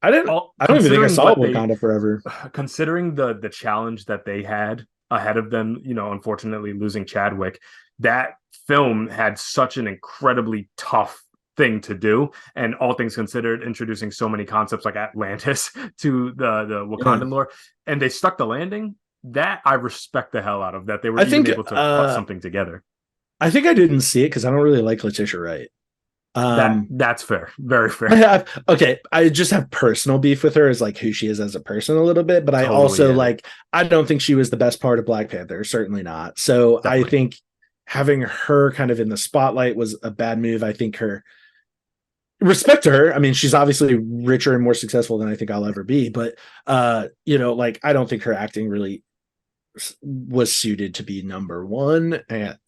I don't even think I considering saw what they Wakanda Forever. considering the challenge that they had ahead of them, unfortunately losing Chadwick, that film had such an incredibly tough thing to do. And all things considered, introducing so many concepts like Atlantis to the Yeah. Wakandan lore, and they stuck the landing. That I respect the hell out of, that they were I even think able to put something together. I think I didn't see it because I don't really like Letitia Wright. That's fair, very I fair. have okay. I just have personal beef with her as like who she is as a person a little bit, but I Totally also get it. like I don't think she was the best part of Black Panther. Certainly not. So I Definitely. think having her kind of in the spotlight was a bad move. I think her respect to her. I mean, she's obviously richer and more successful than I think I'll ever be, but like I don't think her acting really was suited to be number one. And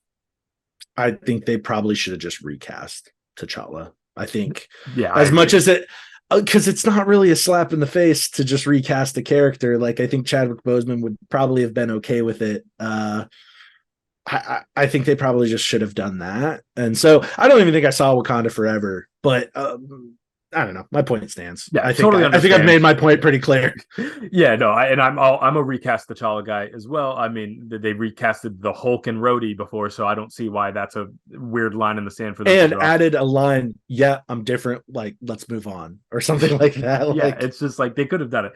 I think they probably should have just recast T'Challa. I think Yeah, I as much agree. as it, because it's not really a slap in the face to just recast a character. Like I think Chadwick Boseman would probably have been okay with it. I think they probably just should have done that. And so I don't even think I saw Wakanda Forever, but I don't know. My point stands. Yeah, totally I think I've understand. made my point pretty clear. Yeah, no, I'm a recast T'Challa guy as well. I mean, they recasted the Hulk and Rhodey before, so I don't see why that's a weird line in the sand for them to And draw. added a line, yeah, I'm different. Like, let's move on or something like that. Yeah, Like, it's just like they could have done it.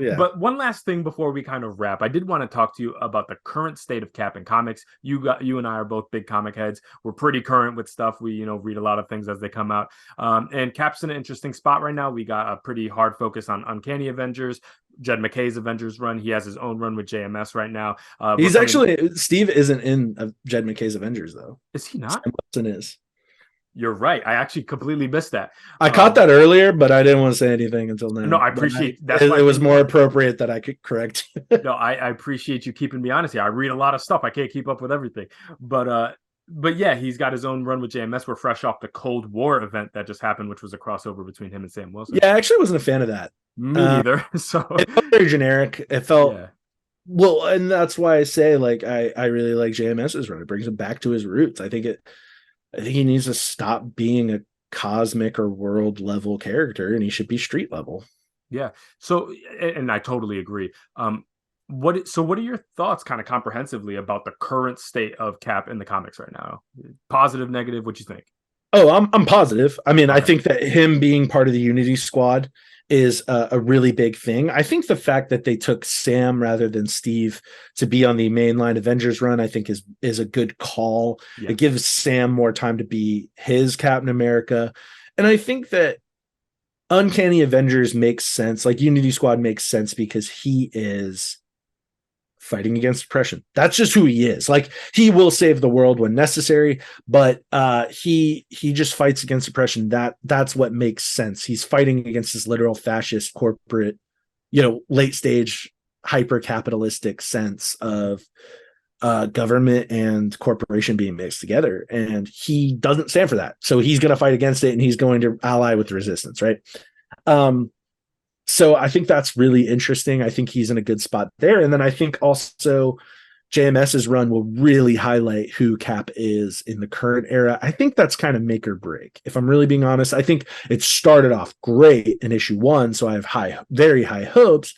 yeah. But one last thing before we kind of wrap, I did want to talk to you about the current state of Cap and comics. You and I are both big comic heads. We're pretty current with stuff. We read a lot of things as they come out. And Cap's in an interesting spot right now. We got a pretty hard focus on Uncanny Avengers. Jed McKay's Avengers run. He has his own run with JMS right now. He's actually Steve isn't in Jed McKay's Avengers though. Is he not? Sam Wilson is. You're right. I actually completely missed that. I caught that earlier, but I didn't want to say anything until No, now. I But appreciate that's why it was more appropriate that I could correct. no, I appreciate you keeping me honest here. I read a lot of stuff. I can't keep up with everything. But yeah, he's got his own run with JMS. We're fresh off the Cold War event that just happened, which was a crossover between him and Sam Wilson. Yeah, I actually wasn't a fan of that. Me neither. So it felt very generic. It felt yeah. well, and that's why I say like I really like JMS's run. It brings him back to his roots. I think he needs to stop being a cosmic or world level character, and he should be street level. Yeah. So, and I totally agree. What are your thoughts kind of comprehensively about the current state of Cap in the comics right now? Positive, negative, what you think? Oh, I'm positive. I mean, I Okay. think that him being part of the Unity Squad is a really big thing. I think the fact that they took Sam rather than Steve to be on the mainline Avengers run, I think is a good call. Yeah. It gives Sam more time to be his Captain America. And I think that Uncanny Avengers makes sense. Like Unity Squad makes sense because he is fighting against depression. That's just who he is. Like he will save the world when necessary, but he just fights against depression. That's what makes sense. He's fighting against this literal fascist corporate, late stage hyper capitalistic sense of government and corporation being mixed together, and he doesn't stand for that. So he's going to fight against it, and he's going to ally with the resistance, right? So I think that's really interesting. I think he's in a good spot there. And then I think also JMS's run will really highlight who Cap is in the current era. I think that's kind of make or break. If I'm really being honest, I think it started off great in issue 1. So I have very high hopes.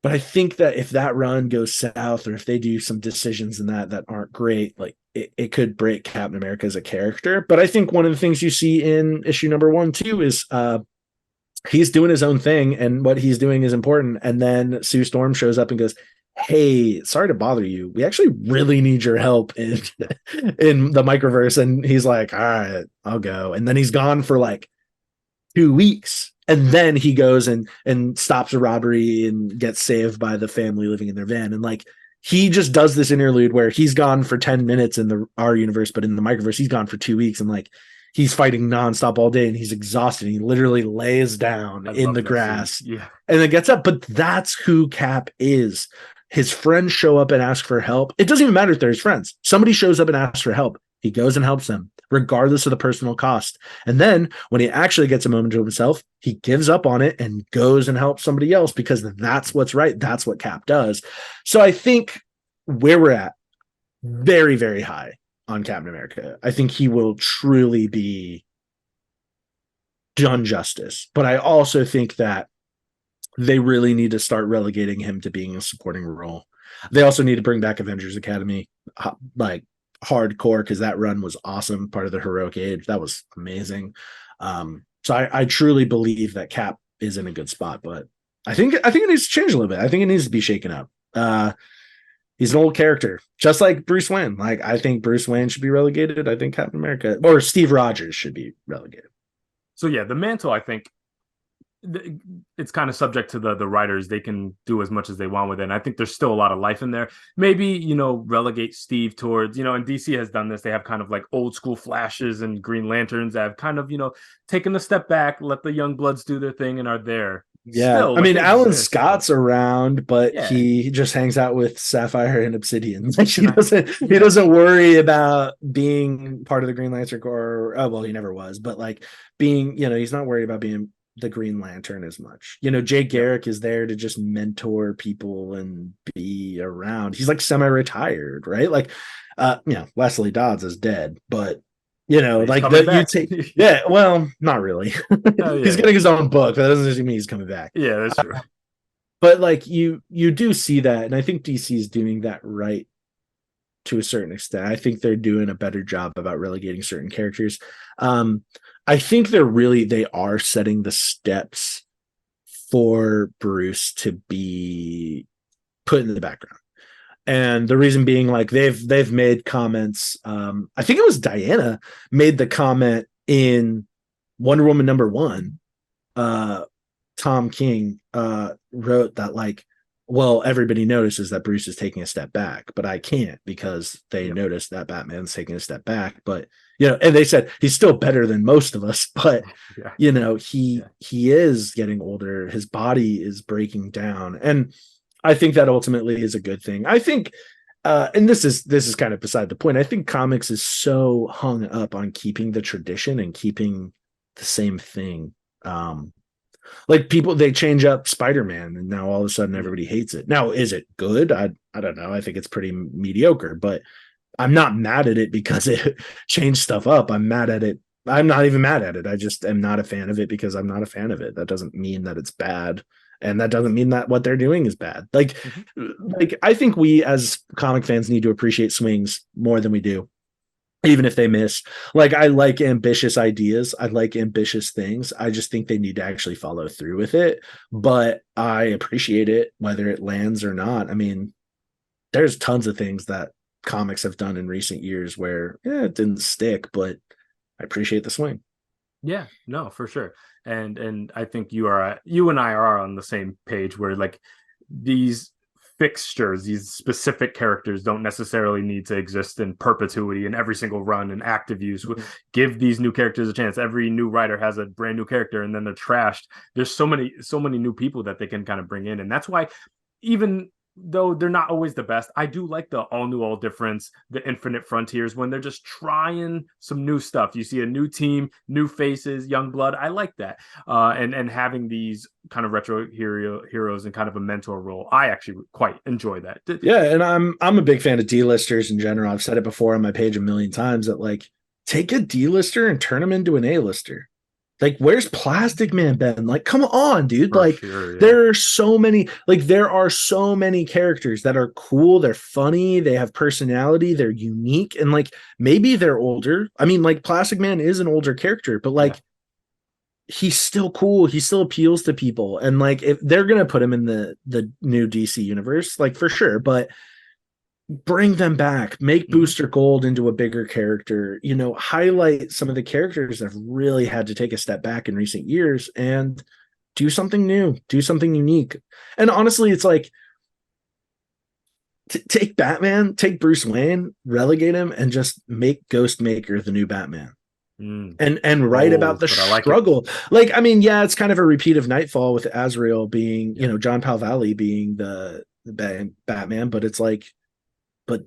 But I think that if that run goes south, or if they do some decisions in that aren't great, like it could break Captain America as a character. But I think one of the things you see in issue number 1 too is he's doing his own thing, and what he's doing is important. And then Sue Storm shows up and goes, "Hey, sorry to bother you. We actually really need your help in the microverse." And he's like, "All right, I'll go." And then he's gone for like 2 weeks. And then he goes and stops a robbery and gets saved by the family living in their van. And like he just does this interlude where he's gone for 10 minutes in our universe, but in the microverse, he's gone for 2 weeks. And like he's fighting nonstop all day and he's exhausted. He literally lays down I in love the that scene. grass Yeah. and then gets up. But that's who Cap is. His friends show up and ask for help. It doesn't even matter if they're his friends. Somebody shows up and asks for help. He goes and helps them, regardless of the personal cost. And then when he actually gets a moment to himself, he gives up on it and goes and helps somebody else because that's what's right. That's what Cap does. So I think where we're at, very, very high on Captain America. I think he will truly be done justice. But I also think that they really need to start relegating him to being a supporting role. They also need to bring back Avengers Academy, like hardcore, because that run was awesome. Part of the heroic age, that was amazing. So I truly believe that Cap is in a good spot, but I think it needs to change a little bit. I think it needs to be shaken up. He's an old character, just like Bruce Wayne. Like I think Bruce Wayne should be relegated. I think Captain America or Steve Rogers should be relegated. So yeah, the mantle, I think it's kind of subject to the writers. They can do as much as they want with it. And I think there's still a lot of life in there. Maybe, relegate Steve towards, and DC has done this. They have kind of like old school Flashes and Green Lanterns that have kind of, taken a step back, let the young bloods do their thing and are there. Yeah, Still, I mean, Alan exist, Scott's around, but yeah. he just hangs out with Sapphire and Obsidian. Like he doesn't worry about being part of the Green Lantern Corps. Oh, well, he never was, but like being, he's not worried about being the Green Lantern as much. Jay Garrick is there to just mentor people and be around. He's like semi-retired, right? Like, Wesley Dodds is dead, but like you take, yeah, well, not really. He's getting his own book. That doesn't mean he's coming back. Yeah, that's true. But like you do see that, and I think DC is doing that right to a certain extent. I think they're doing a better job about relegating certain characters. I think they are setting the steps for Bruce to be put in the background. And the reason being, like, they've made comments. I think it was Diana made the comment in Wonder Woman #1. Tom King wrote that, like, well, everybody notices that Bruce is taking a step back, but I can't because they noticed that Batman's taking a step back. But and they said he's still better than most of us, but he is getting older. His body is breaking down, and I think that ultimately is a good thing. I think, and this is kind of beside the point. I think comics is so hung up on keeping the tradition and keeping the same thing. Like people, they change up Spider-Man, and now all of a sudden everybody hates it. Now, is it good? I don't know. I think it's pretty mediocre, but I'm not mad at it because it changed stuff up. I'm mad at it. I'm not even mad at it. I just am not a fan of it because I'm not a fan of it. That doesn't mean that it's bad. And that doesn't mean that what they're doing is bad. Like I think we as comic fans need to appreciate swings more than we do, even if they miss. Like, I like ambitious ideas. I like ambitious things. I just think they need to actually follow through with it. But I appreciate it, whether it lands or not. I mean, there's tons of things that comics have done in recent years where it didn't stick, but I appreciate the swing. Yeah, no, for sure. And I think you and I are on the same page where, like, these fixtures, these specific characters don't necessarily need to exist in perpetuity in every single run and active use. Give these new characters a chance. Every new writer has a brand new character and then they're trashed. There's so many new people that they can kind of bring in. And that's why, even though they're not always the best, I do like the all new, all difference, the infinite frontiers, when they're just trying some new stuff. You see a new team, new faces, young blood. I like that. And having these kind of retro heroes and kind of a mentor role, I actually quite enjoy that. Yeah, and I'm a big fan of D-listers in general. I've said it before on my page a million times that, like, take a D-lister and turn them into an A-lister. Like, where's Plastic Man been? Like, come on, dude. There are so many characters that are cool. They're funny. They have personality. They're unique. And, like, maybe they're older. I mean, like, Plastic Man is an older character, but, like, he's still cool. He still appeals to people. And, like, if they're going to put him in the new DC universe, like, for sure. But bring them back, make Booster Gold into a bigger character, highlight some of the characters that have really had to take a step back in recent years and do something new, do something unique. And honestly, it's like, take Batman, take Bruce Wayne, relegate him, and just make Ghostmaker the new Batman. and write about Bold, the but I like it. struggle. Like, I mean, yeah, it's kind of a repeat of Nightfall with Azrael being, Yeah. John Palvalley being the Batman, but it's like, but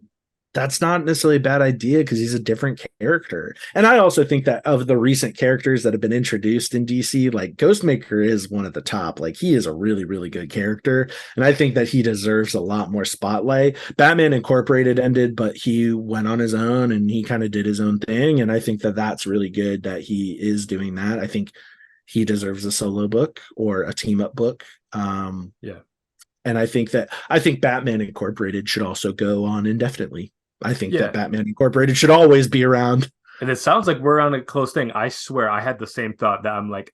that's not necessarily a bad idea because he's a different character. And I also think that of the recent characters that have been introduced in DC, like Ghostmaker is one of the top. Like he is a really, really good character. And I think that he deserves a lot more spotlight. Batman Incorporated ended, but he went on his own and he kind of did his own thing. And I think that that's really good that he is doing that. I think he deserves a solo book or a team up book. Yeah. And I think Batman Incorporated should also go on indefinitely. I think that Yeah. Batman Incorporated should always be around. And it sounds like we're on a close thing. I swear I had the same thought that I'm like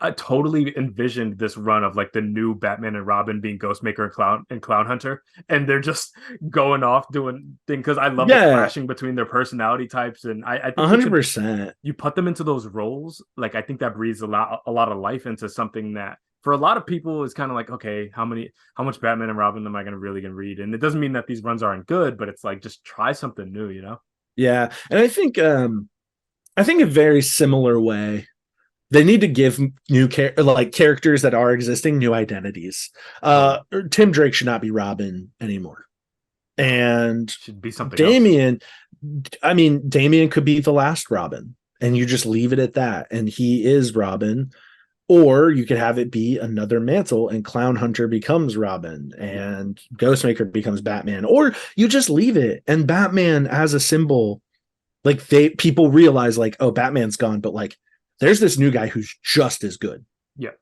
I totally envisioned this run of like the new Batman and Robin being Ghostmaker and Clown Hunter, and they're just going off doing things because I love the Yeah, clashing between their personality types, and I think they should 100%. you put them into those roles. Like I think that breathes a lot of life into something that for a lot of people is kind of like, okay, how much Batman and Robin am I gonna read? And it doesn't mean that these runs aren't good, but it's like just try something new, you know? Yeah, and I think a very similar way they need to give like characters that are existing new identities. Totally. Tim Drake should not be Robin anymore, No. and Should be something else. Damian. I mean, Damian could be the last Robin, and you just leave it at that, and he is Robin. Or you could have it be another mantle and Clown Hunter becomes Robin Yeah. and Ghostmaker becomes Batman. Or you just leave it and Batman as a symbol, like people realize like, oh, Batman's gone, but like there's this new guy who's just as good. Yeah.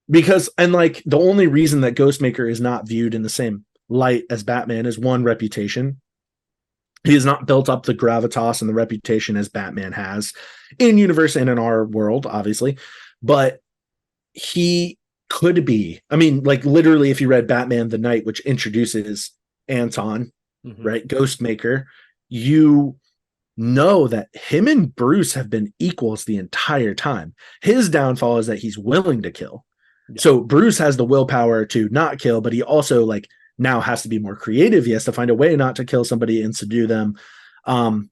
Because and like the only reason that Ghostmaker is not viewed in the same light as Batman is one, reputation. He has not built up the gravitas and the reputation as Batman has in universe and in our world, obviously. But he could be. I mean, like literally, if you read Batman the Night, which introduces Anton, Mm-hmm. right, Ghostmaker, you know that him and Bruce have been equals the entire time. His downfall is that he's willing to kill. Yeah. So Bruce has the willpower to not kill, but he also like now has to be more creative. He has to find a way not to kill somebody and subdue them. Um,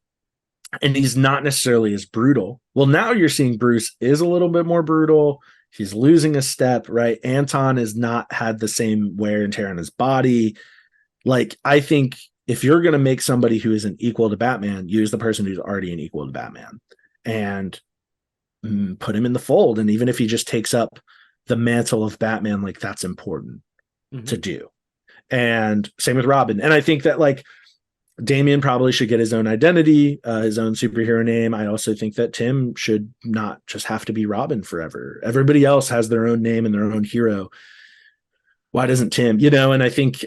and he's not necessarily as brutal. Well, now you're seeing Bruce is a little bit more brutal. He's losing a step, right? Anton has not had the same wear and tear on his body. Like, I think if you're going to make somebody who is an equal to Batman, use the person who's already an equal to Batman and put him in the fold. And even if he just takes up the mantle of Batman, like that's important to do. And same with Robin. And I think that like Damian probably should get his own identity, his own superhero name. I also think that Tim should not just have to be Robin forever. Everybody else has their own name and their own hero. Why doesn't Tim? And I think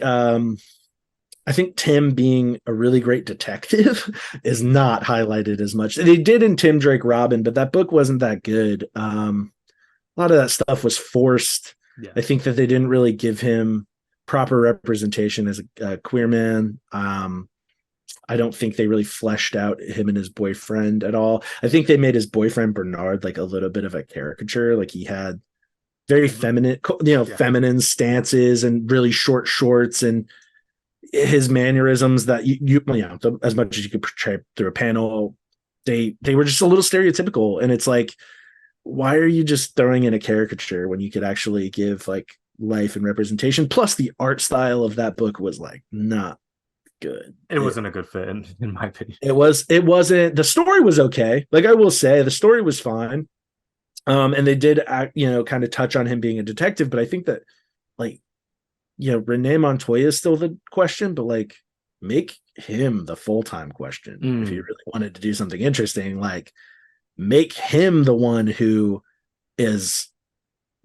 Tim being a really great detective is not highlighted as much. They did in Tim Drake Robin, but that book wasn't that good. A lot of that stuff was forced. Yeah. I think that they didn't really give him proper representation as a queer man. I don't think they really fleshed out him and his boyfriend at all. I think they made his boyfriend Bernard like a little bit of a caricature. Like he had very feminine, feminine stances and really short shorts and his mannerisms that as much as you could portray through a panel, they were just a little stereotypical. And it's like, why are you just throwing in a caricature when you could actually give like life and representation? Plus the art style of that book was like not good. It wasn't a good fit in my opinion. It wasn't. The story was okay. Like I will say, the story was fine. And they did kind of touch on him being a detective, but I think that like, Renee Montoya is still the question, but like make him the full-time question. If you really wanted to do something interesting, like make him the one who is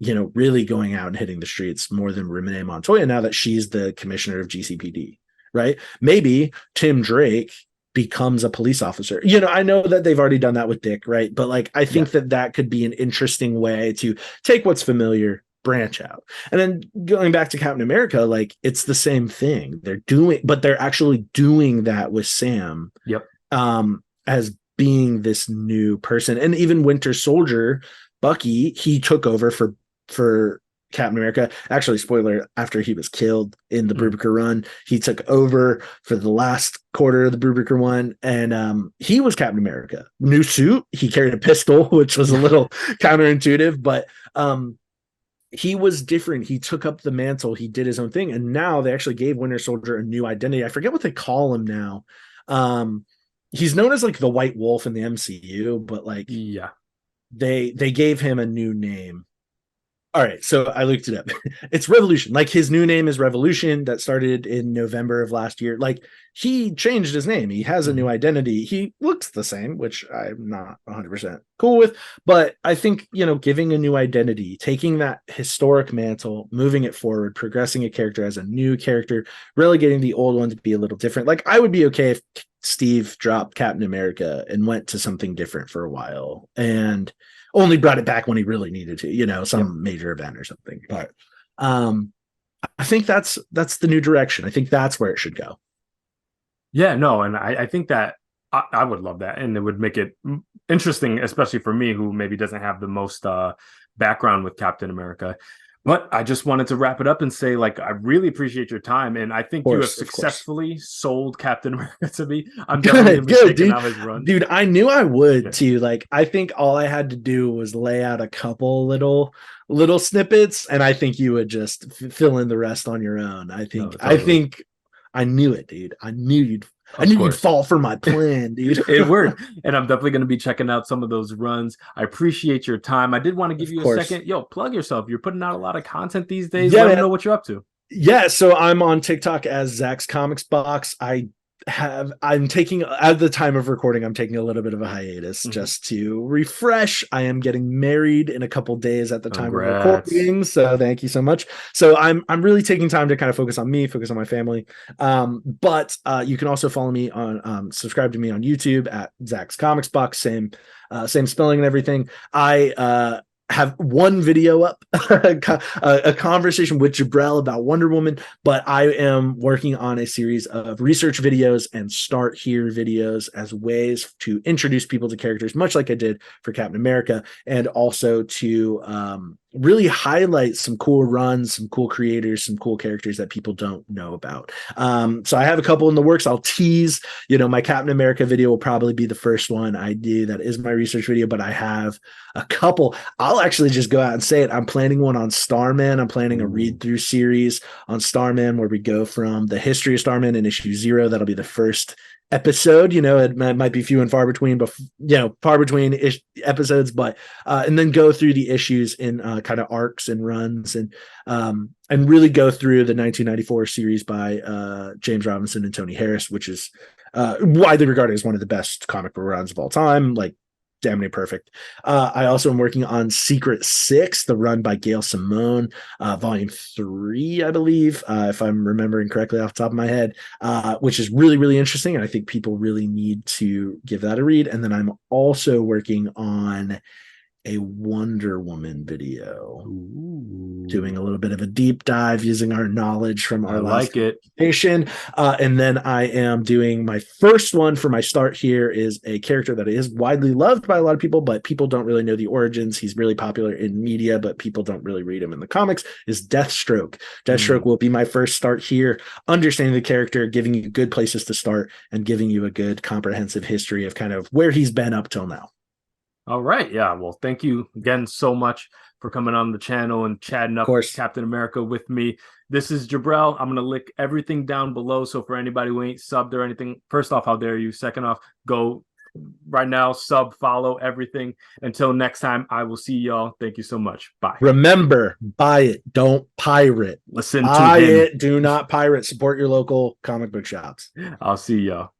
really going out and hitting the streets more than Renee Montoya now that she's the commissioner of GCPD. Right? Maybe Tim Drake becomes a police officer. I know that they've already done that with Dick, right? But like, I think that could be an interesting way to take what's familiar, branch out. And then going back to Captain America, like it's the same thing. They're actually doing that with Sam. Yep. As being this new person. And even Winter Soldier, Bucky, he took over for Captain America. Actually, spoiler, after he was killed in the Mm. Brubaker run, he took over for the last quarter of the Brubaker one, and he was Captain America. New suit, he carried a pistol, which was a little counterintuitive, but he was different. He took up the mantle, he did his own thing, and now they actually gave Winter Soldier a new identity. I forget what they call him now. He's known as like the White Wolf in the MCU, but like Yeah. they gave him a new name. All right, so I looked it up. It's Revolution. Like his new name is Revolution. That started in November of last year. Like he changed his name. He has a new identity. He looks the same, which I'm not 100% cool with. But I think, giving a new identity, taking that historic mantle, moving it forward, progressing a character as a new character, relegating the old one to be a little different. Like I would be okay if Steve dropped Captain America and went to something different for a while and only brought it back when he really needed to, some major event or something. But I think that's the new direction. I think that's where it should go. Yeah, no, and I think that I would love that, and it would make it interesting, especially for me, who maybe doesn't have the most background with Captain America. But I just wanted to wrap it up and say, like, I really appreciate your time, and I think you have successfully sold Captain America to me. I'm definitely gonna be checking out his run. Dude, I knew I would too. Like, I think all I had to do was lay out a couple little snippets, and I think you would just fill in the rest on your own. I think, I knew it, dude. I knew you'd fall for my plan, dude. It worked. And I'm definitely going to be checking out some of those runs. I appreciate your time. I did want to give you a second. Yo, plug yourself. You're putting out a lot of content these days. Let me know what you're up to. Yeah, so I'm on TikTok as zachscomixbox. I'm taking, at the time of recording, I'm taking a little bit of a hiatus just to refresh. I am getting married in a couple days at the time of recording, so thank you so much. So I'm really taking time to kind of focus on me, focus on my family. But you can also follow me on subscribe to me on YouTube at zachscomixbox, same spelling and everything. I have one video up, a conversation with Jabrel about Wonder Woman, but I am working on a series of research videos and start here videos as ways to introduce people to characters, much like I did for Captain America, and also to really highlight some cool runs, some cool creators, some cool characters that people don't know about. So I have a couple in the works. I'll tease, my Captain America video will probably be the first one I do. That is my research video, but I have a couple. I'll actually just go out and say it. I'm planning one on Starman. I'm planning a read through series on Starman where we go from the history of Starman in issue 0. That'll be the first episode. It might be few and far between, but far between episodes, but and then go through the issues in kind of arcs and runs, and really go through the 1994 series by James Robinson and Tony Harris, which is widely regarded as one of the best comic book runs of all time. Like, damn near perfect. I also am working on Secret 6, the run by Gail Simone, volume 3, I believe, if I'm remembering correctly off the top of my head, which is really, really interesting. And I think people really need to give that a read. And then I'm also working on a Wonder Woman video. Doing a little bit of a deep dive using our knowledge from our last presentation. And then I am doing my first one for my start here is a character that is widely loved by a lot of people, but people don't really know the origins. He's really popular in media, but people don't really read him in the comics, is Deathstroke. Deathstroke will be my first start here, understanding the character, giving you good places to start, and giving you a good comprehensive history of kind of where he's been up till now. All right. Yeah. Well, thank you again so much for coming on the channel and chatting up Captain America with me. This is Jabrel. I'm going to link everything down below. So for anybody who ain't subbed or anything, first off, how dare you? Second off, go right now, sub, follow, everything. Until next time, I will see y'all. Thank you so much. Bye. Remember, buy it. Don't pirate. Listen buy to him. It. Do not pirate. Support your local comic book shops. I'll see y'all.